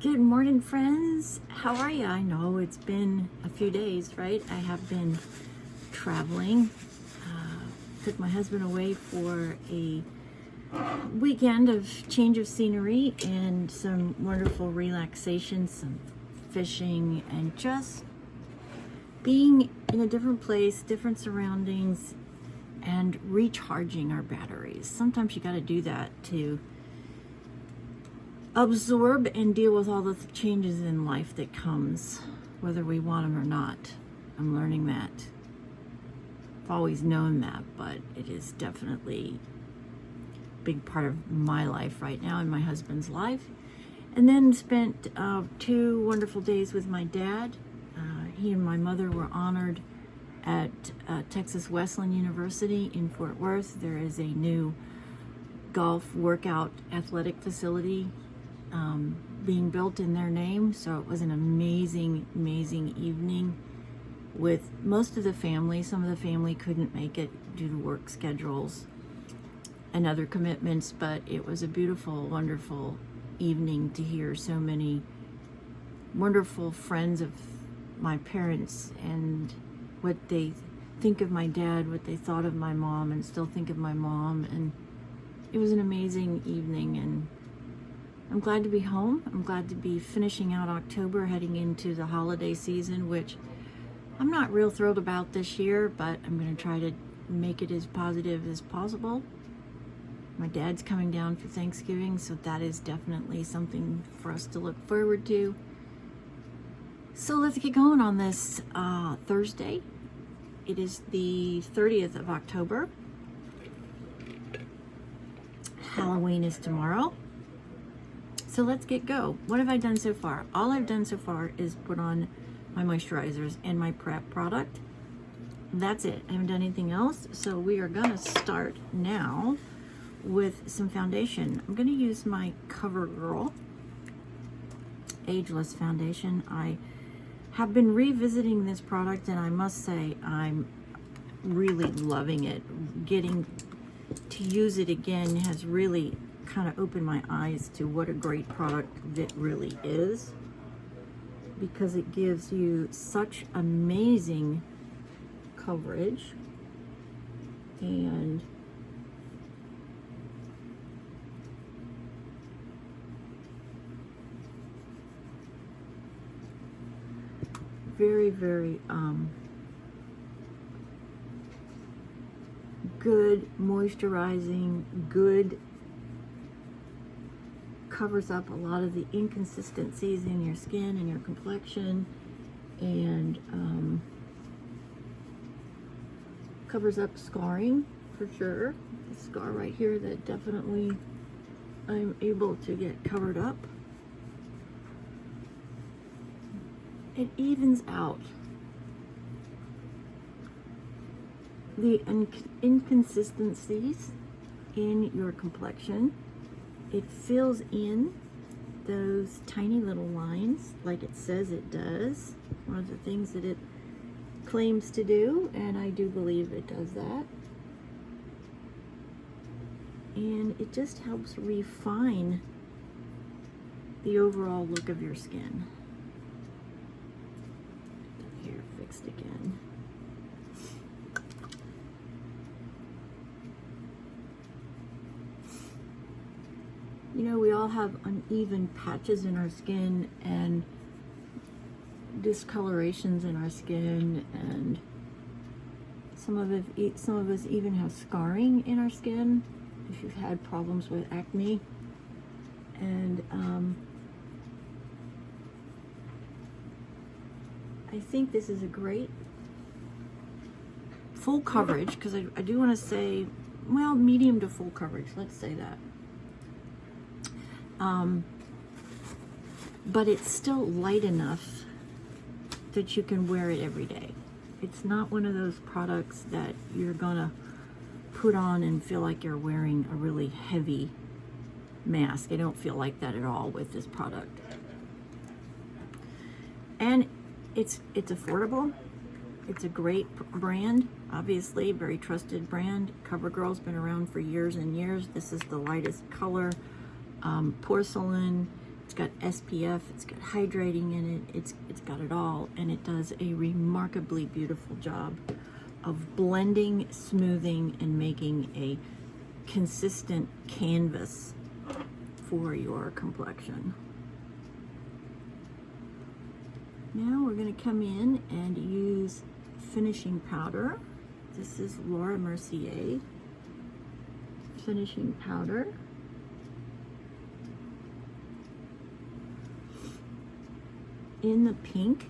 Good morning, friends. How are you? I know it's been a few days, right? I have been traveling. Took my husband away for a weekend of change of scenery and some wonderful relaxation, some fishing, and just being in a different place, different surroundings, and recharging our batteries. Sometimes you got to do that to absorb and deal with all the changes in life that comes, whether we want them or not. I'm learning that. I've always known that, but it is definitely a big part of my life right now and my husband's life. And then spent 2 wonderful days with my dad. He and my mother were honored at Texas Wesleyan University in Fort Worth. There is a new golf workout athletic facility being built in their name. So it was an amazing evening with most of the family. Some of the family couldn't make it due to work schedules and other commitments, but it was a beautiful, wonderful evening to hear so many wonderful friends of my parents and what they think of my dad, what they thought of my mom and still think of my mom. And it was an amazing evening, and I'm glad to be home. I'm glad to be finishing out October, heading into the holiday season, which I'm not real thrilled about this year, but I'm going to try to make it as positive as possible. My dad's coming down for Thanksgiving, so that is definitely something for us to look forward to. So let's get going on this Thursday. It is the 30th of October. Halloween is tomorrow. So let's get go. What have I done so far? All I've done so far is put on my moisturizers and my prep product. That's it. I haven't done anything else. So we are gonna start now with some foundation. I'm gonna use my CoverGirl Ageless Foundation. I have been revisiting this product, and I must say I'm really loving it. Getting to use it again has really kind of opened my eyes to what a great product it really is, because it gives you such amazing coverage and very good moisturizing, good, covers up a lot of the inconsistencies in your skin and your complexion, and covers up scarring for sure. The scar right here that definitely I'm able to get covered up. It evens out the inconsistencies in your complexion. It fills in those tiny little lines like it says it does. One of the things that it claims to do, and I do believe it does that. And it just helps refine the overall look of your skin. Here, fixed again. You know, we all have uneven patches in our skin and discolorations in our skin, and some of us even have scarring in our skin if you've had problems with acne. And I think this is a great full coverage, because I do want to say, well, medium to full coverage, let's say that. But it's still light enough that you can wear it every day. It's not one of those products that you're gonna put on and feel like you're wearing a really heavy mask. I don't feel like that at all with this product. And it's affordable. It's a great brand, obviously, very trusted brand. CoverGirl's been around for years and years. This is the lightest color, porcelain. It's got SPF, it's got hydrating in it, it's got it all, and it does a remarkably beautiful job of blending, smoothing, and making a consistent canvas for your complexion. Now we're going to come in and use finishing powder. This is Laura Mercier finishing powder. In the pink.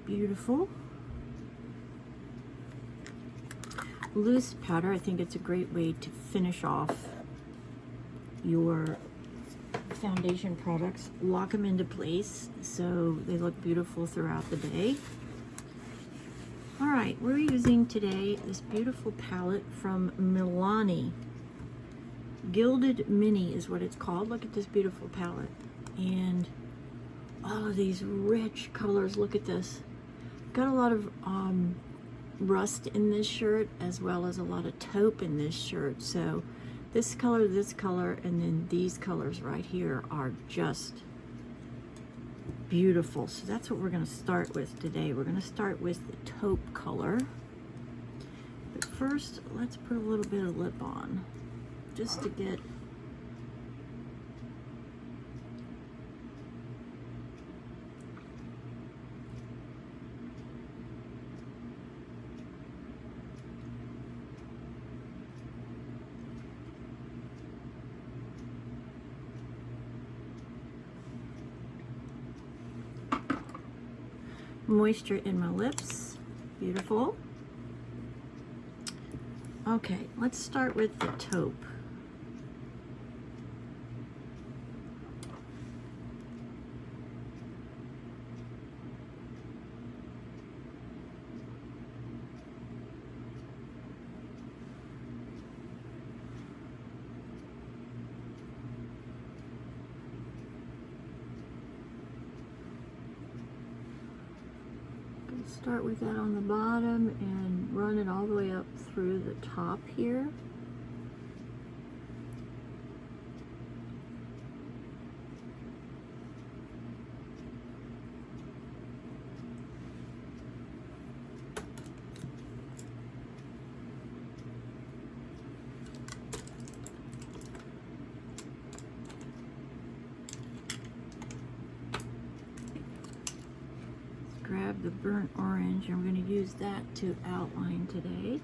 Beautiful. Loose powder, I think it's a great way to finish off your foundation products. Lock them into place so they look beautiful throughout the day. All right, we're using today this beautiful palette from Milani. Gilded Mini is what it's called. Look at this beautiful palette. And all of these rich colors. Look at this. Got a lot of rust in this shirt, as well as a lot of taupe in this shirt. So this color, and then these colors right here are just beautiful. So that's what we're going to start with today. We're going to start with the taupe color. But first, let's put a little bit of lip on, just to get moisture in my lips. Beautiful. Okay, let's start with the taupe. Start with that on the bottom and run it all the way up through the top here. Grab the burnt orange, and we're going to use that to outline today.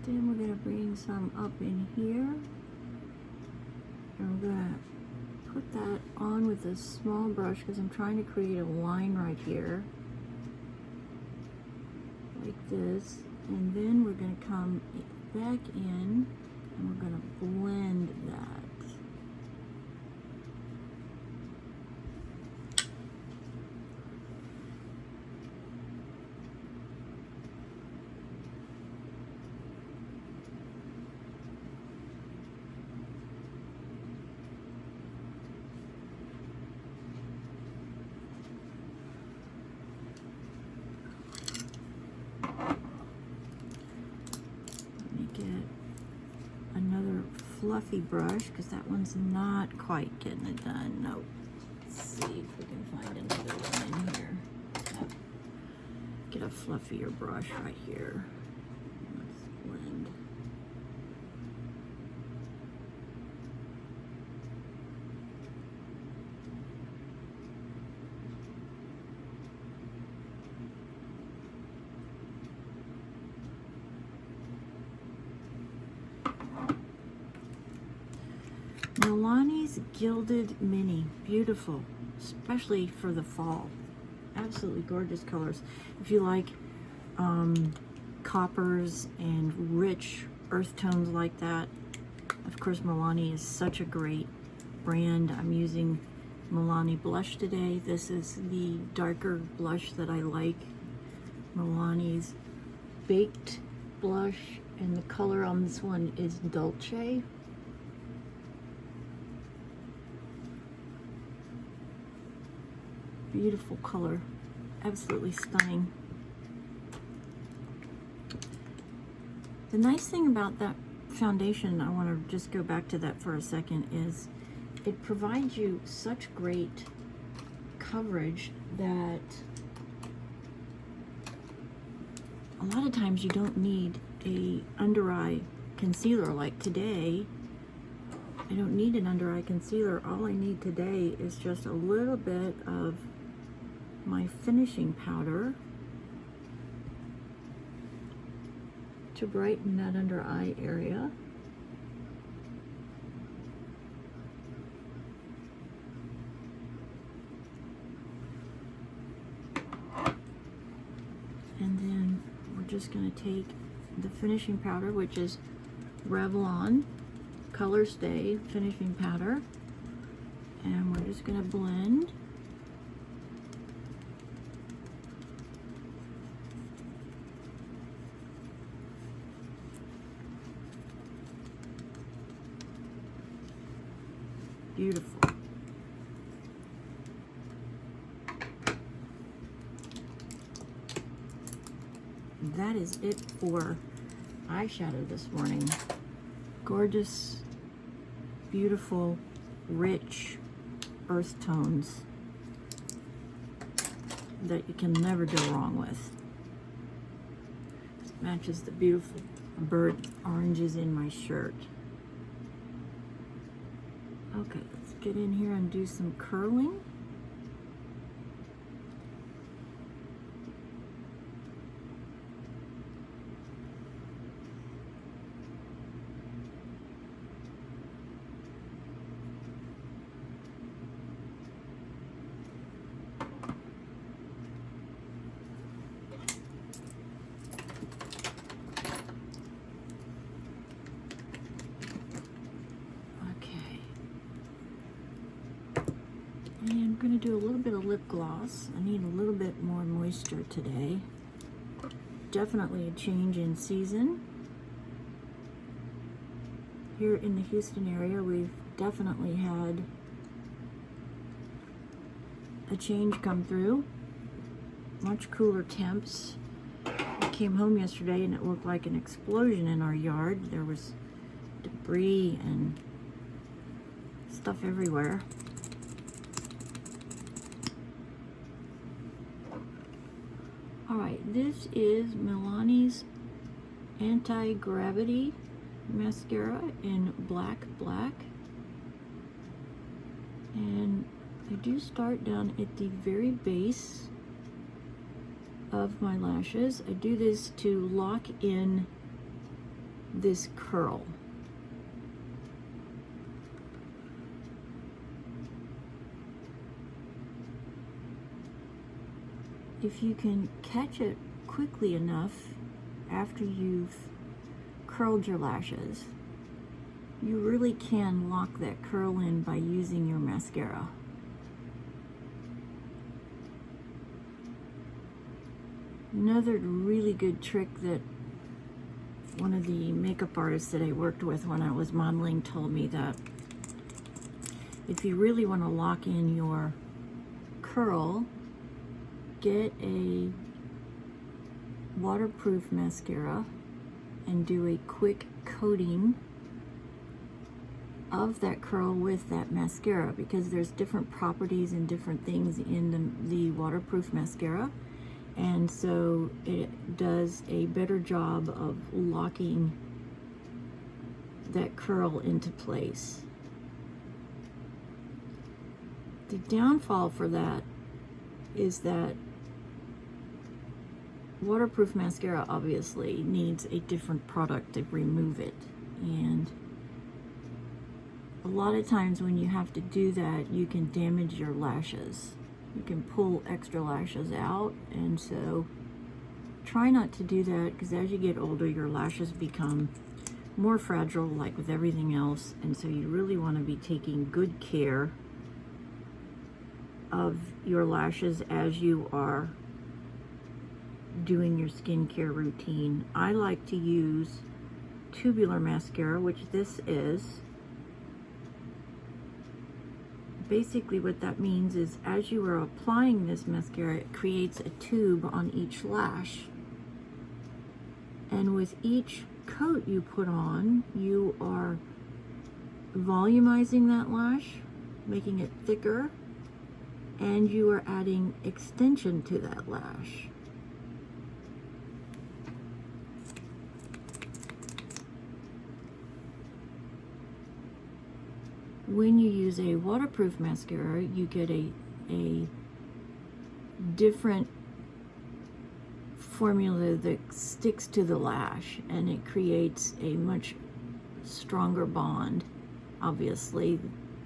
Then we're going to bring some up in here, and we're going to put that on with a small brush because I'm trying to create a line right here, like this, and then we're going to come back in and we're going to blend that. fluffy brush because that one's not quite getting it done. Nope. Let's see if we can find another one in here. Yep. Get a fluffier brush right here. Let's blend. Milani's Gilded Mini, beautiful, especially for the fall. Absolutely gorgeous colors. If you like coppers and rich earth tones like that, of course Milani is such a great brand. I'm using Milani blush today. This is the darker blush that I like. Milani's Baked blush, and the color on this one is Dolce. Beautiful color, absolutely stunning. The nice thing about that foundation, I want to just go back to that for a second, is it provides you such great coverage that a lot of times you don't need a under eye concealer. Like today, I don't need an under eye concealer. All I need today is just a little bit of my finishing powder to brighten that under eye area. And then we're just going to take the finishing powder, which is Revlon Color Stay finishing powder, and we're just going to blend. Beautiful. That is it for eyeshadow this morning. Gorgeous, beautiful, rich earth tones that you can never go wrong with. This matches the beautiful burnt oranges in my shirt. Okay, let's get in here and do some curling. And I'm going to do a little bit of lip gloss. I need a little bit more moisture today. Definitely a change in season. Here in the Houston area, we've definitely had a change come through. Much cooler temps. I came home yesterday and it looked like an explosion in our yard. There was debris and stuff everywhere. Alright, this is Milani's Anti-Gravity Mascara in Black. And I do start down at the very base of my lashes. I do this to lock in this curl. If you can catch it quickly enough after you've curled your lashes, you really can lock that curl in by using your mascara. Another really good trick that one of the makeup artists that I worked with when I was modeling told me, that if you really want to lock in your curl, get a waterproof mascara and do a quick coating of that curl with that mascara, because there's different properties and different things in the waterproof mascara, and so it does a better job of locking that curl into place. The downfall for that is that waterproof mascara obviously needs a different product to remove it, and a lot of times when you have to do that, you can damage your lashes. You can pull extra lashes out, and so try not to do that, because as you get older, your lashes become more fragile, like with everything else, and so you really want to be taking good care of your lashes as you are doing your skincare routine. I like to use tubular mascara, which this is. Basically what that means is as you are applying this mascara, it creates a tube on each lash, and with each coat you put on, you are volumizing that lash, making it thicker, and you are adding extension to that lash. When you use a waterproof mascara, you get a different formula that sticks to the lash, and it creates a much stronger bond, obviously,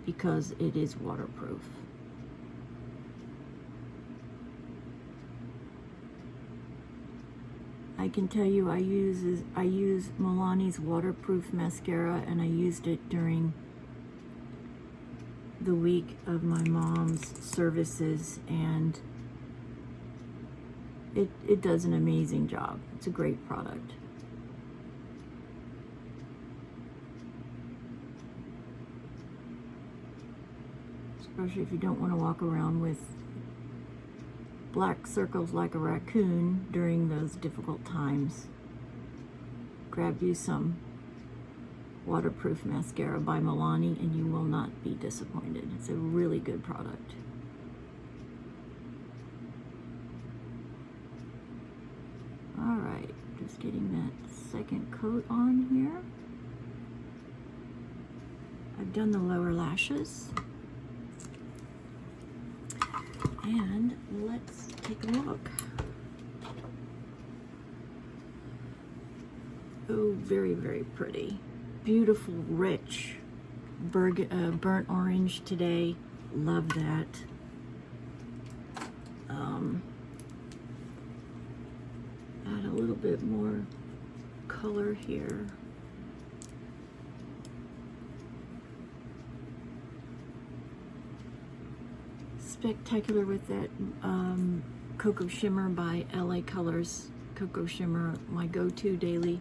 because it is waterproof. I can tell you I use Milani's waterproof mascara, and I used it during the week of my mom's services, and it does an amazing job. It's a great product. Especially if you don't want to walk around with black circles like a raccoon during those difficult times. Grab you some waterproof mascara by Milani, and you will not be disappointed. It's a really good product. All right, just getting that second coat on here. I've done the lower lashes, and let's take a look. Oh, very, very pretty. Beautiful, rich burnt orange today. Love that. Add a little bit more color here. Spectacular with that Cocoa Shimmer by LA Colors. Cocoa Shimmer, my go-to daily,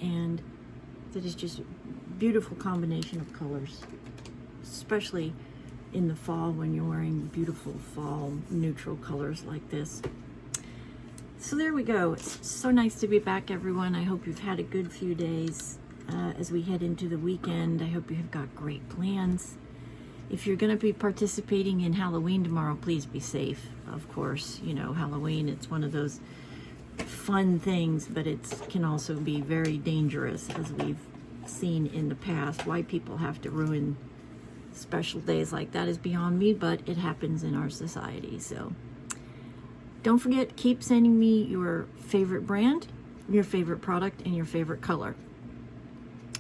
and that is just a beautiful combination of colors, especially in the fall when you're wearing beautiful fall neutral colors like this. So there we go. It's so nice to be back, everyone. I hope you've had a good few days as we head into the weekend. I hope you have got great plans. If you're going to be participating in Halloween tomorrow, please be safe. Of course, you know, Halloween, it's one of those fun things, but it can also be very dangerous, as we've seen in the past. Why people have to ruin special days like that is beyond me, but it happens in our society. So don't forget, keep sending me your favorite brand, your favorite product, and your favorite color.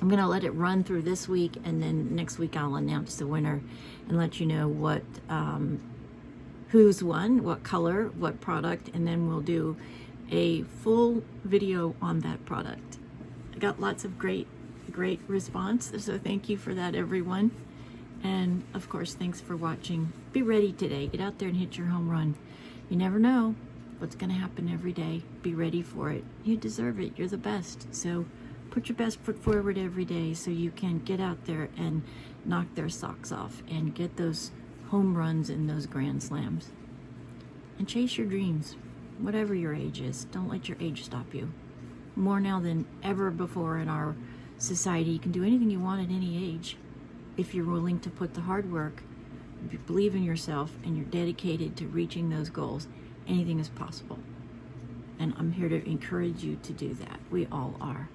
I'm going to let it run through this week, and then next week I'll announce the winner and let you know what who's won, what color, what product, and then we'll do a full video on that product. I got lots of great response, so thank you for that, everyone. And of course, thanks for watching. Be ready today. Get out there and hit your home run. You never know what's going to happen every day. Be ready for it. You deserve it. You're the best. So put your best foot forward every day so you can get out there and knock their socks off and get those home runs and those grand slams. And chase your dreams, whatever your age is. Don't let your age stop you. More now than ever before in our society, you can do anything you want at any age. if you're willing to put the hard work, you believe in yourself, and you're dedicated to reaching those goals, anything is possible. And I'm here to encourage you to do that. We all are.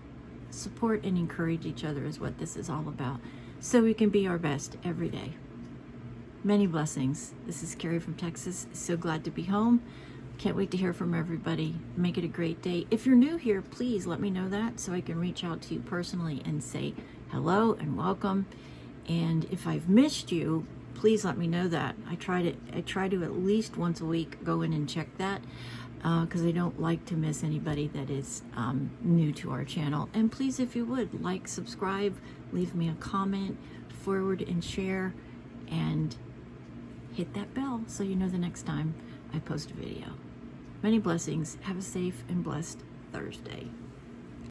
Support and encourage each other is what this is all about, so we can be our best every day. Many blessings. This is Carrie from Texas. So glad to be home. Can't wait to hear from everybody. Make it a great day. If you're new here, please let me know that so I can reach out to you personally and say hello and welcome. And if I've missed you, please let me know that. I try to at least once a week go in and check that, because I don't like to miss anybody that is new to our channel. And please, if you would, like, subscribe, leave me a comment, forward and share, and hit that bell so you know the next time I post a video. Many blessings. Have a safe and blessed Thursday.